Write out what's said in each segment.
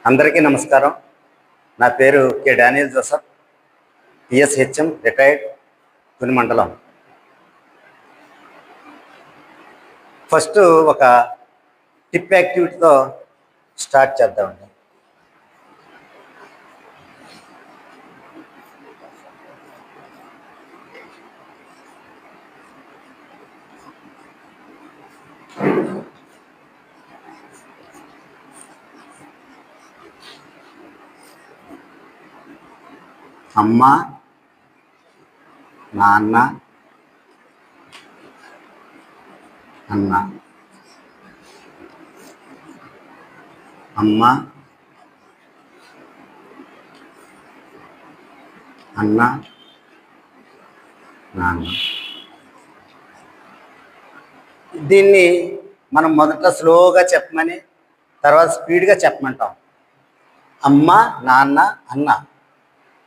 అందరికీ నమస్కారం. నా పేరు K Daniel Joseph, PSHM retired, Tuni మండలం. ఫస్ట్ ఒక టిప్ యాక్టివిటీతో స్టార్ట్ చేద్దామండి. అమ్మ, నాన్న, అన్న. అమ్మ, అన్న, నాన్న. దీన్ని మనం మొదట స్లోగా చెప్పమని, తర్వాత స్పీడ్గా చెప్పమంటాం. అమ్మ, నాన్న, అన్న.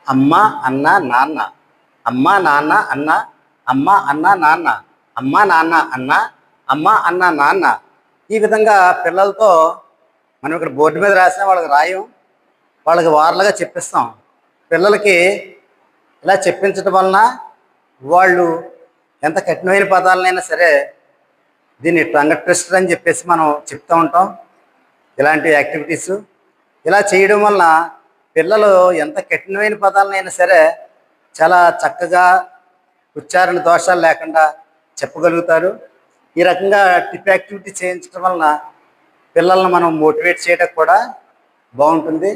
అమ్మ, అన్న, నాన్న. అమ్మ, నాన్న, అన్న. అమ్మ, అన్న, నాన్న. అమ్మ, నాన్న, అన్న. అమ్మ, అన్న, నాన్న. ఈ విధంగా పిల్లలతో మనం ఇక్కడ బోర్డు మీద రాసిన వాళ్ళకి రాయం, వాళ్ళకి వార్లుగా చెప్పిస్తాం. పిల్లలకి ఇలా చెప్పించడం వలన వాళ్ళు ఎంత కఠినమైన పదాలనైనా సరే దీన్ని టంగ్ ట్విస్టర్ అని చెప్పేసి మనం చెప్తూ ఉంటాం. ఇలాంటి యాక్టివిటీస్ ఇలా చేయడం వలన పిల్లలు ఎంత కఠినమైన పదాలనైనా సరే చాలా చక్కగా ఉచ్చారణ దోషాలు లేకుండా చెప్పగలుగుతారు. ఈ రకంగా టిప్ యాక్టివిటీ చేయించడం వలన పిల్లలను మనం మోటివేట్ చేయడం కూడా బాగుంటుంది.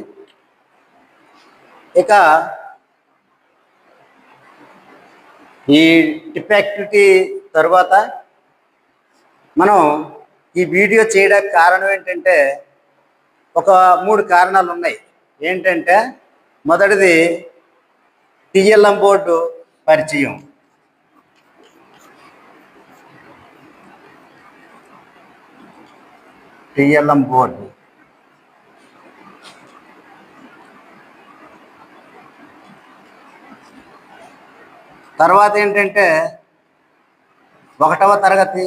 ఇక ఈ టిప్ యాక్టివిటీ తర్వాత మనం ఈ వీడియో చేయడానికి కారణం ఏంటంటే ఒక 3 కారణాలు ఉన్నాయి. ఏంటంటే మొదటిది టిఎల్ఎం బోర్డు పరిచయం. టిఎల్ఎం బోర్డు తర్వాత ఏంటంటే 1వ తరగతి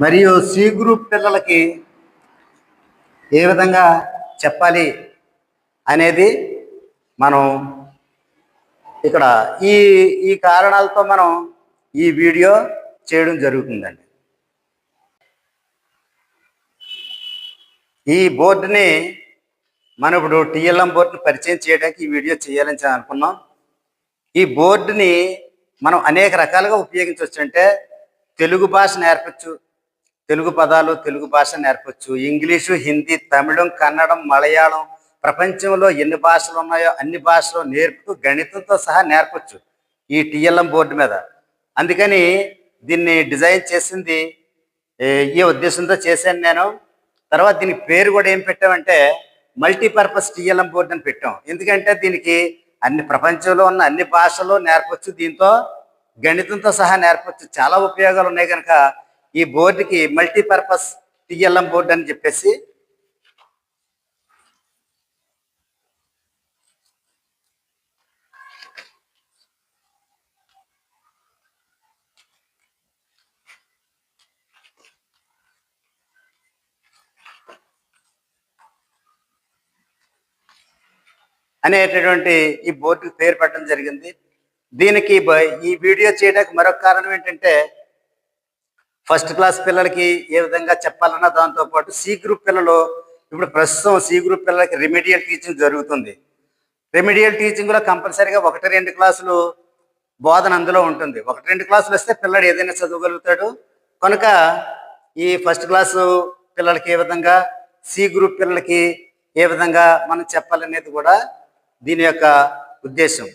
మరియు సి గ్రూప్ పిల్లలకి ఏ విధంగా చెప్పాలి అనేది మనం ఇక్కడ ఈ కారణాలతో మనం ఈ వీడియో చేయడం జరుగుతుందండి. ఈ బోర్డుని మనం ఇప్పుడు టిఎల్ఎం బోర్డుని పరిచయం చేయడానికి ఈ వీడియో చేయాలని అనుకున్నాం. ఈ బోర్డుని మనం అనేక రకాలుగా ఉపయోగించవచ్చు. అంటే తెలుగు భాష నేర్పచ్చు, తెలుగు పదాలు తెలుగు భాష నేర్పచ్చు, ఇంగ్లీషు, హిందీ, తమిళం, కన్నడం, మలయాళం, ప్రపంచంలో ఎన్ని భాషలు ఉన్నాయో అన్ని భాషలు నేర్పుతూ గణితంతో సహా నేర్పచ్చు ఈ టిఎల్ఎం బోర్డు మీద. అందుకని దీన్ని డిజైన్ చేసింది ఈ ఉద్దేశంతో చేశాను నేను. తర్వాత దీనికి పేరు కూడా ఏం పెట్టామంటే మల్టీపర్పస్ టిఎల్ఎం బోర్డు అని పెట్టాం. ఎందుకంటే దీనికి ప్రపంచంలో ఉన్న అన్ని భాషలు నేర్పచ్చు, దీంతో గణితంతో సహా నేర్పచ్చు, చాలా ఉపయోగాలు ఉన్నాయి. కనుక ఈ బోర్డుకి మల్టీపర్పస్ టిఎల్ఎం బోర్డు అని చెప్పేసి అనేటటువంటి ఈ బోర్డుకి పేరు పెట్టడం జరిగింది. దీనికి ఈ వీడియో చేయడానికి మరొక కారణం ఏంటంటే ఫస్ట్ క్లాస్ పిల్లలకి ఏ విధంగా చెప్పాలన్న దాంతోపాటు సి గ్రూప్ పిల్లలు ఇప్పుడు ప్రస్తుతం సి గ్రూప్ పిల్లలకి రెమిడియల్ టీచింగ్ జరుగుతుంది. రెమిడియల్ టీచింగ్లో కంపల్సరీగా 1-2 క్లాసులు బోధన అందులో ఉంటుంది. 1-2 క్లాసులు వస్తే పిల్లడు ఏదైనా చదవగలుగుతాడు. కనుక ఈ ఫస్ట్ క్లాసు పిల్లలకి ఏ విధంగా, సి గ్రూప్ పిల్లలకి ఏ విధంగా మనం చెప్పాలనేది కూడా దీని యొక్క ఉద్దేశం.